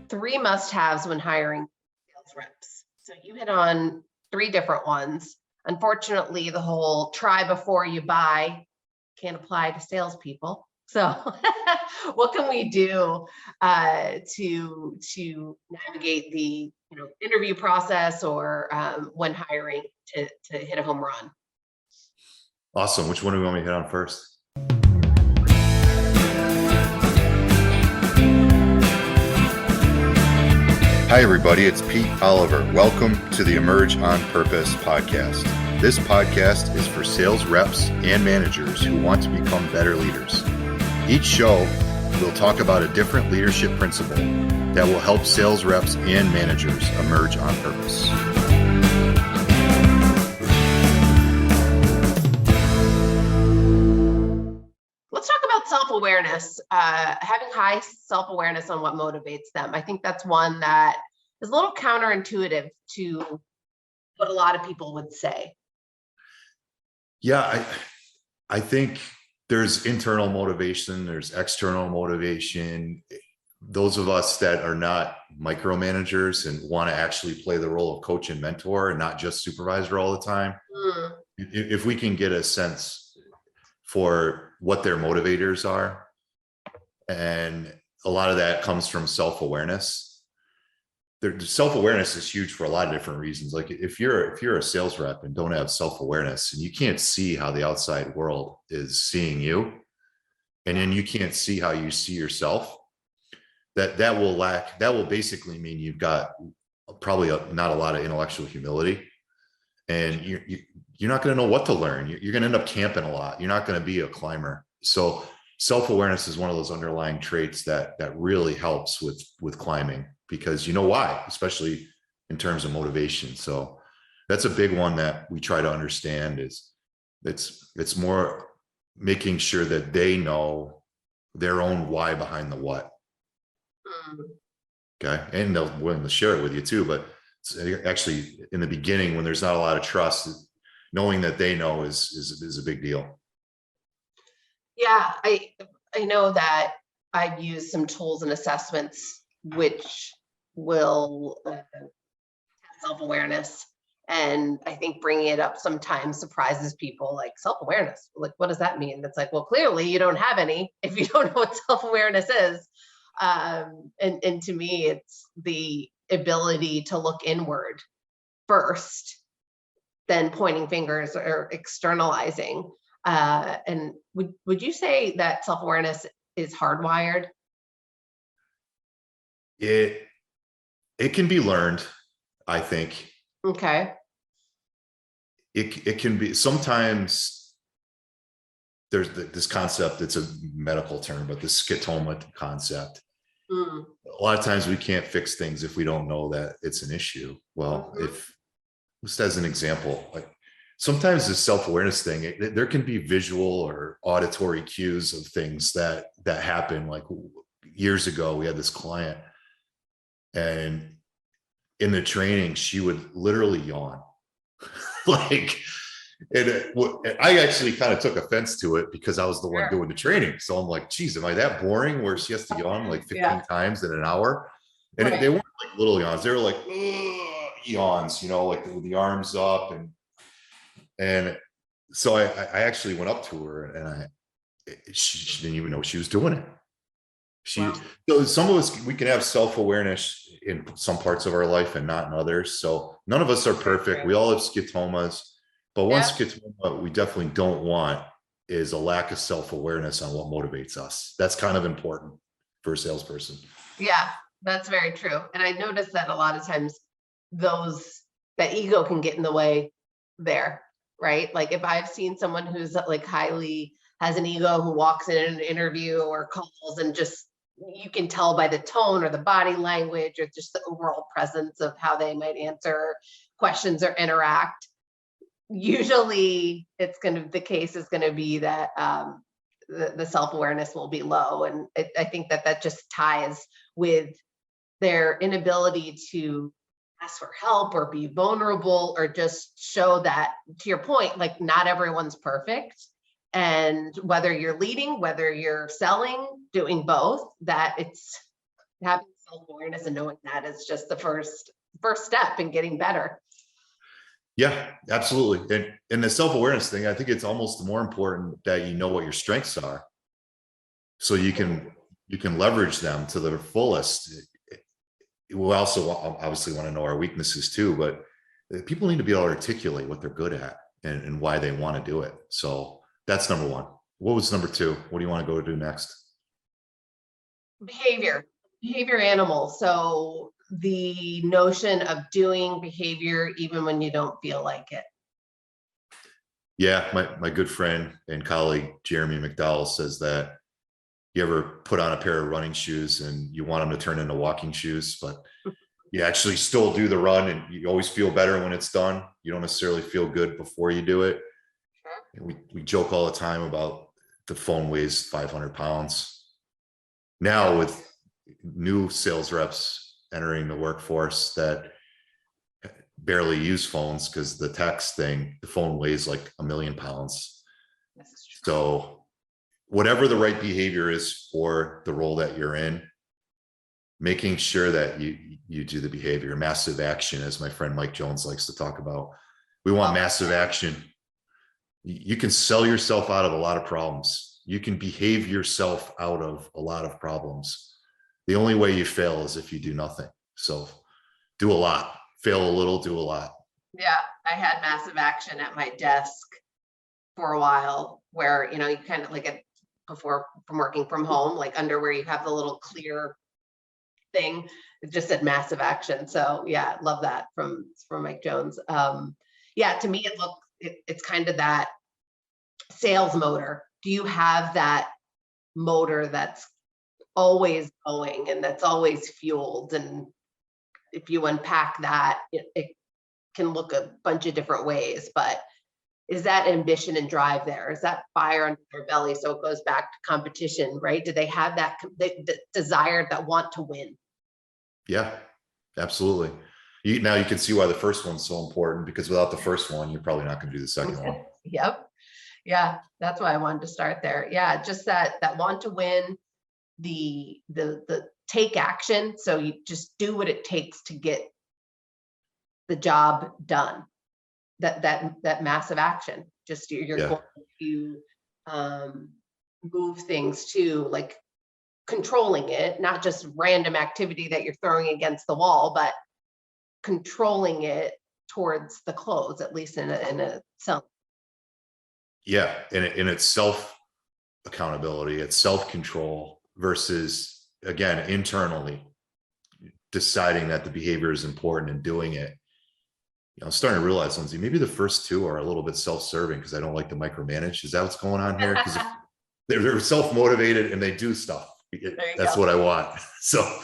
three must-haves when hiring sales reps. So you hit on three different ones. Unfortunately, the whole try before you buy can't apply to salespeople. So what can we do to navigate the interview process or when hiring to hit a home run? Awesome. Which one do we want me to hit on first? Hi, everybody. It's Pete Oliver. Welcome to the Emerge on Purpose podcast. This podcast is for sales reps and managers who want to become better leaders. Each show, we'll talk about a different leadership principle that will help sales reps and managers emerge on purpose. Let's talk about self-awareness, having high self-awareness on what motivates them. I think that's one that is a little counterintuitive to what a lot of people would say. Yeah, I think there's internal motivation, there's external motivation. Those of us that are not micromanagers and want to actually play the role of coach and mentor and not just supervisor all the time, if we can get a sense for what their motivators are, and a lot of that comes from self-awareness. Self-awareness is huge for a lot of different reasons. Like if you're a sales rep and don't have self-awareness and you can't see how the outside world is seeing you, and then you can't see how you see yourself, that will basically mean you've got probably not a lot of intellectual humility, and you're not going to know what to learn. You're going to end up camping a lot. You're not going to be a climber. So self-awareness is one of those underlying traits that really helps with climbing, because you know why, especially in terms of motivation. So that's a big one that we try to understand. Is it's more making sure that they know their own why behind the what. Okay. And they're willing to share it with you too. But it's actually in the beginning, when there's not a lot of trust, knowing that they know is a big deal. Yeah, I know that I've used some tools and assessments which will have self-awareness, and I think bringing it up sometimes surprises people. Like, self-awareness, like, what does that mean? That's like, well, clearly you don't have any if you don't know what self-awareness is. And to me, it's the ability to look inward first, then pointing fingers or externalizing. And would you say that self-awareness is hardwired? It can be learned, I think. Okay. It can be, sometimes there's this concept, it's a medical term, but the scotoma concept. A lot of times we can't fix things if we don't know that it's an issue. Well, if just as an example, like sometimes the self-awareness thing, there can be visual or auditory cues of things that happen. Like years ago, we had this client, and in the training, she would literally yawn. I actually kind of took offense to it because I was the one doing the training. So I'm like, geez, am I that boring where she has to yawn like 15 times in an hour? And they weren't like little yawns. They were like yawns, like with the arms up. And so I actually went up to her, and she didn't even know she was doing it. So some of us, we can have self-awareness in some parts of our life and not in others. So none of us are perfect. We all have scotomas, but one scotoma we definitely don't want is a lack of self-awareness on what motivates us. That's kind of important for a salesperson. Yeah, that's very true. And I noticed that a lot of times that ego can get in the way there, right? Like if I've seen someone who's like highly has an ego who walks in an interview or calls, and just, you can tell by the tone or the body language or just the overall presence of how they might answer questions or interact. Usually the case is going to be that the self-awareness will be low. And I think that just ties with their inability to ask for help or be vulnerable, or just show that, to your point, like not everyone's perfect. And whether you're leading, whether you're selling, doing both, that it's having self-awareness and knowing that is just the first step in getting better. Yeah, absolutely. And the self-awareness thing, I think it's almost more important that you know what your strengths are. So you can leverage them to the fullest. We also obviously want to know our weaknesses too, but people need to be able to articulate what they're good at and why they want to do it. So that's number one. What was number two? What do you want to go do next? Behavior animal. So the notion of doing behavior even when you don't feel like it. Yeah, my good friend and colleague Jeremy McDowell says that you ever put on a pair of running shoes and you want them to turn into walking shoes, but you actually still do the run and you always feel better when it's done. You don't necessarily feel good before you do it. And we joke all the time about the phone weighs 500 pounds. Now with new sales reps entering the workforce that barely use phones because the text thing, the phone weighs like 1,000,000 pounds. So whatever the right behavior is for the role that you're in, making sure that you do the behavior. Massive action, as my friend Mike Jones likes to talk about. We want massive action. You can sell yourself out of a lot of problems. You can behave yourself out of a lot of problems. The only way you fail is if you do nothing. So do a lot, fail a little, do a lot. Yeah, I had massive action at my desk for a while where, you know, you kind of like before from working from home, like under where you have the little clear thing, it just said massive action. So yeah, love that from Mike Jones. Yeah, to me, it's kind of that sales motor. Do you have that motor that's always going and that's always fueled? And if you unpack that, it can look a bunch of different ways, but is that ambition and drive there? Is that fire under their belly? So it goes back to competition, right? Do they have that desire, that want to win? Yeah, absolutely. Now you can see why the first one's so important, because without the first one, you're probably not going to do the second one. Yep. Yeah, that's why I wanted to start there. Yeah, just that want to win, the take action. So you just do what it takes to get the job done. That massive action. Just you're going to move things to like controlling it, not just random activity that you're throwing against the wall, but controlling it towards the close, at least in a self. Yeah, and it's self accountability, it's self control versus, again, internally deciding that the behavior is important and doing it. You know, I'm starting to realize, Lindsay, maybe the first two are a little bit self-serving because I don't like to micromanage. Is that what's going on here? Because they're self-motivated and they do stuff. That's what I want. So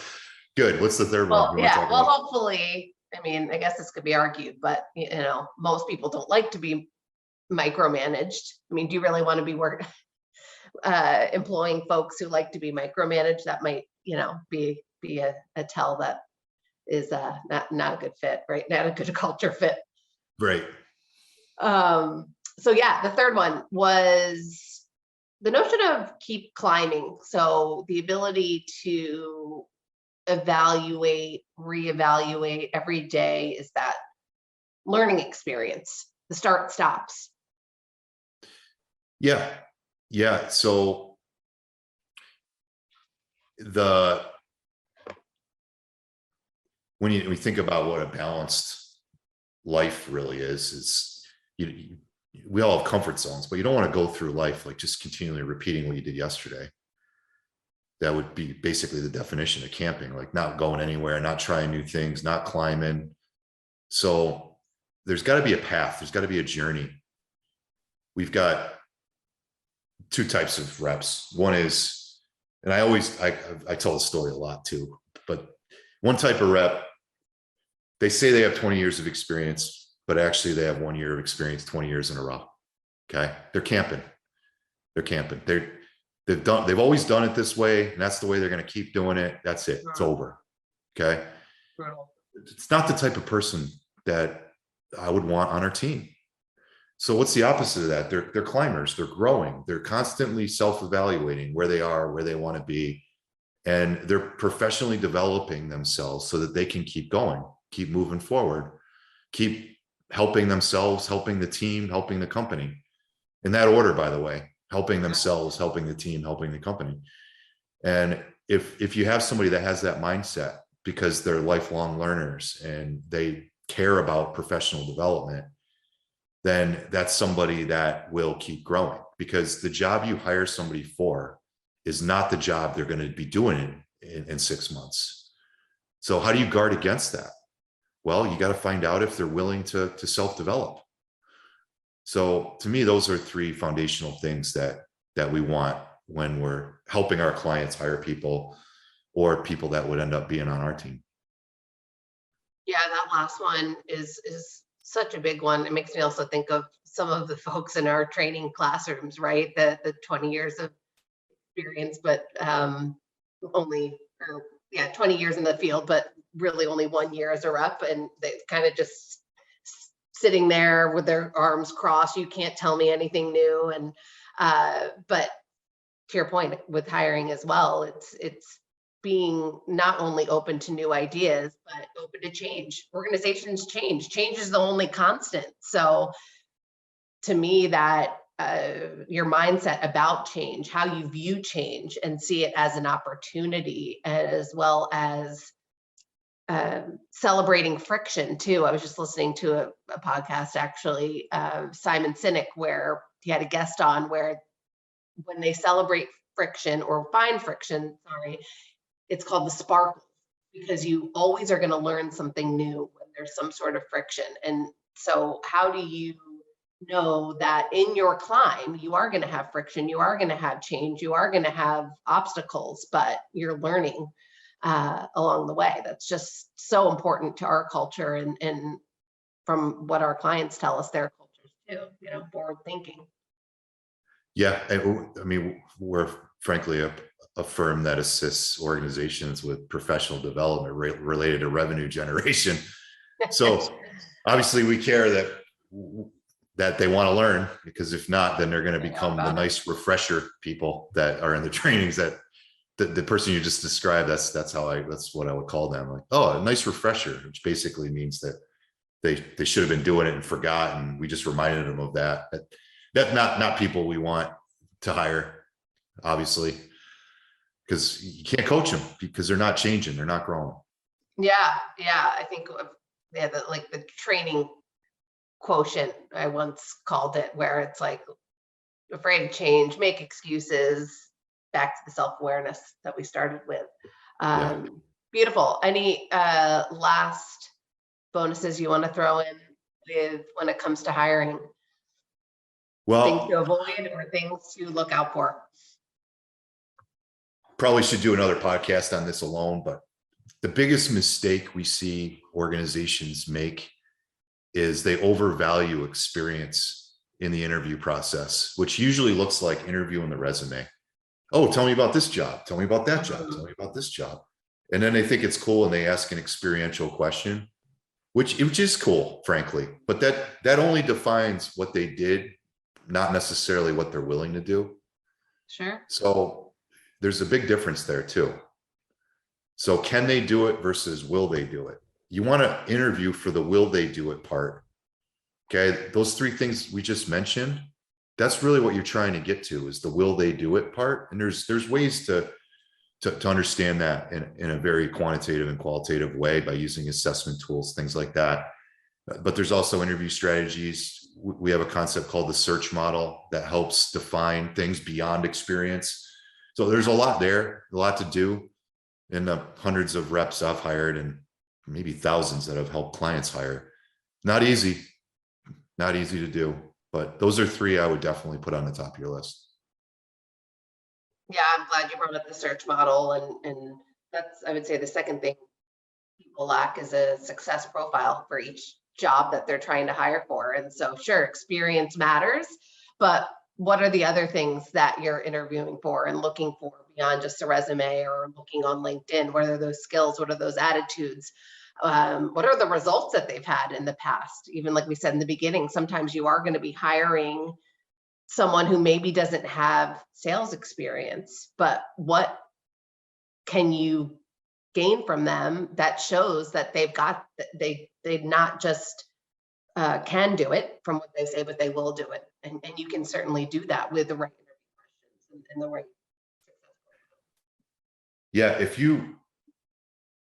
good. What's the third one? Yeah, well, hopefully, I mean, I guess this could be argued, but you know, most people don't like to be micromanaged. I mean, do you really want to be employing folks who like to be micromanaged? That might, you know, be a tell that is not a good fit, right? Not a good culture fit. Right. So yeah, the third one was the notion of keep climbing. So the ability to evaluate, reevaluate every day is that learning experience, the start stops. Yeah. Yeah. So when we think about what a balanced life really is we all have comfort zones, but you don't want to go through life like just continually repeating what you did yesterday. That would be basically the definition of camping, like not going anywhere, not trying new things, not climbing. So there's got to be a path. There's got to be a journey. We've got two types of reps. One is, and I tell the story a lot too, but one type of rep, they say they have 20 years of experience, but actually they have 1 year of experience, 20 years in a row. Okay. They're camping. They've always done it this way. And that's the way they're going to keep doing it. That's it. It's over. Okay. It's not the type of person that I would want on our team. So what's the opposite of that? They're climbers. They're growing. They're constantly self-evaluating where they are, where they want to be. and they're professionally developing themselves so that they can keep going, keep moving forward, keep helping themselves, helping the team, helping the company. In that order, by the way, helping themselves, helping the team, helping the company. And if you have somebody that has that mindset because they're lifelong learners and they care about professional development, then that's somebody that will keep growing, because the job you hire somebody for is not the job they're going to be doing in 6 months. So how do you guard against that? Well, you got to find out if they're willing to self-develop. So to me, those are three foundational things that we want when we're helping our clients hire people or people that would end up being on our team. Yeah, that last one is such a big one. It makes me also think of some of the folks in our training classrooms, right? The 20 years of experience, but only, or yeah, 20 years in the field, but really only 1 year as a rep, and they kind of just sitting there with their arms crossed. You can't tell me anything new. And but to your point with hiring as well, it's being not only open to new ideas, but open to change. Organizations change. Change is the only constant. So to me, that your mindset about change, how you view change and see it as an opportunity, as well as celebrating friction too. I was just listening to a podcast, actually, Simon Sinek, where he had a guest on where when they celebrate friction or find friction, sorry, it's called the sparkle, because you always are going to learn something new when there's some sort of friction. And so how do you know that in your climb, you are going to have friction, you are going to have change, you are going to have obstacles, but you're learning along the way. That's just so important to our culture, and from what our clients tell us, their cultures too, forward thinking. Yeah. I mean, we're frankly a firm that assists organizations with professional development related to revenue generation. So obviously we care that they want to learn, because if not, then they're going to become the nice refresher people that are in the trainings that the person you just described. That's what I would call them. Like, oh, a nice refresher, which basically means that they should have been doing it and forgotten. We just reminded them of that. That's not people we want to hire, obviously, because you can't coach them because they're not changing, they're not growing. Yeah, I think the training quotient, I once called it, where it's like afraid to change, make excuses, back to the self-awareness that we started with. Yeah. Beautiful. Any last bonuses you want to throw in with when it comes to hiring? Things to Well, avoid or things to look out for? probably should do another podcast on this alone, but the biggest mistake we see organizations make is they overvalue experience in the interview process, which usually looks like interviewing the resume. Oh, tell me about this job. Tell me about that job. Tell me about this job. And then they think it's cool and they ask an experiential question, which is cool, frankly, but that only defines what they did, not necessarily what they're willing to do. Sure. So there's a big difference there too. So can they do it versus will they do it? You want to interview for the will they do it part. Okay. Those three things we just mentioned, that's really what you're trying to get to, is the will they do it part. And there's ways to understand that in a very quantitative and qualitative way by using assessment tools, things like that. But there's also interview strategies. We have a concept called the search model that helps define things beyond experience. So there's a lot there, a lot to do in the hundreds of reps I've hired and maybe thousands that have helped clients hire. Not easy to do, but those are three I would definitely put on the top of your list. Yeah, I'm glad you brought up the search model, and that's, I would say, the second thing people lack is a success profile for each job that they're trying to hire for. And so sure, experience matters, but what are the other things that you're interviewing for and looking for beyond just a resume or looking on LinkedIn? What are those skills? What are those attitudes? What are the results that they've had in the past? Even like we said in the beginning, sometimes you are going to be hiring someone who maybe doesn't have sales experience, but what can you gain from them that shows that they not just can do it from what they say, but they will do it. And you can certainly do that with the right interview questions and the right. Yeah,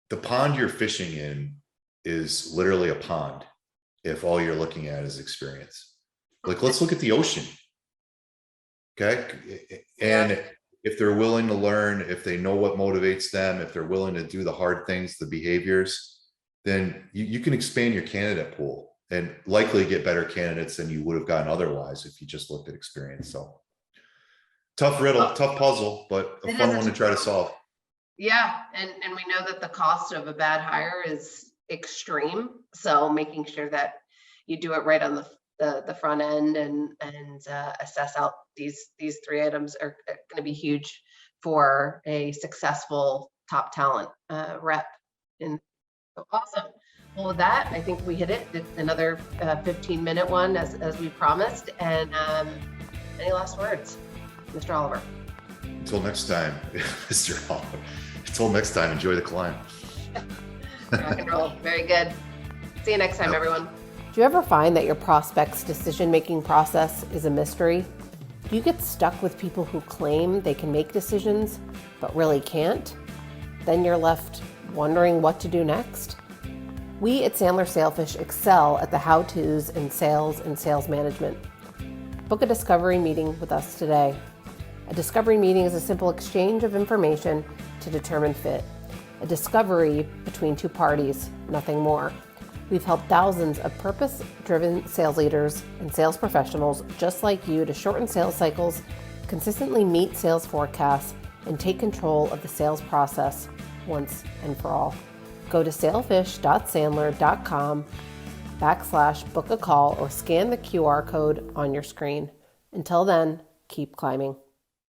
the pond you're fishing in is literally a pond if all you're looking at is experience. Like, let's look at the ocean. Okay. And if they're willing to learn, if they know what motivates them, if they're willing to do the hard things, the behaviors, then you can expand your candidate pool and likely get better candidates than you would have gotten otherwise if you just looked at experience. So tough riddle, tough puzzle, but a fun one to try to solve. Yeah, and we know that the cost of a bad hire is extreme. So making sure that you do it right on the front end and assess out these 3 items are going to be huge for a successful top talent rep. And so awesome. Well, with that, I think we hit it. It's another 15-minute one as we promised. And any last words, Mr. Oliver? Until next time, Mr. Oliver. Until next time, enjoy the climb. Rock and roll. Very good. See you next time, everyone. Do you ever find that your prospect's decision-making process is a mystery? Do you get stuck with people who claim they can make decisions, but really can't? Then you're left wondering what to do next? We at Sandler SaleFish excel at the how-tos in sales and sales management. Book a discovery meeting with us today. A discovery meeting is a simple exchange of information to determine fit. A discovery between 2 parties, nothing more. We've helped thousands of purpose-driven sales leaders and sales professionals just like you to shorten sales cycles, consistently meet sales forecasts, and take control of the sales process once and for all. Go to salefish.sandler.com/book a call or scan the QR code on your screen. Until then, keep climbing.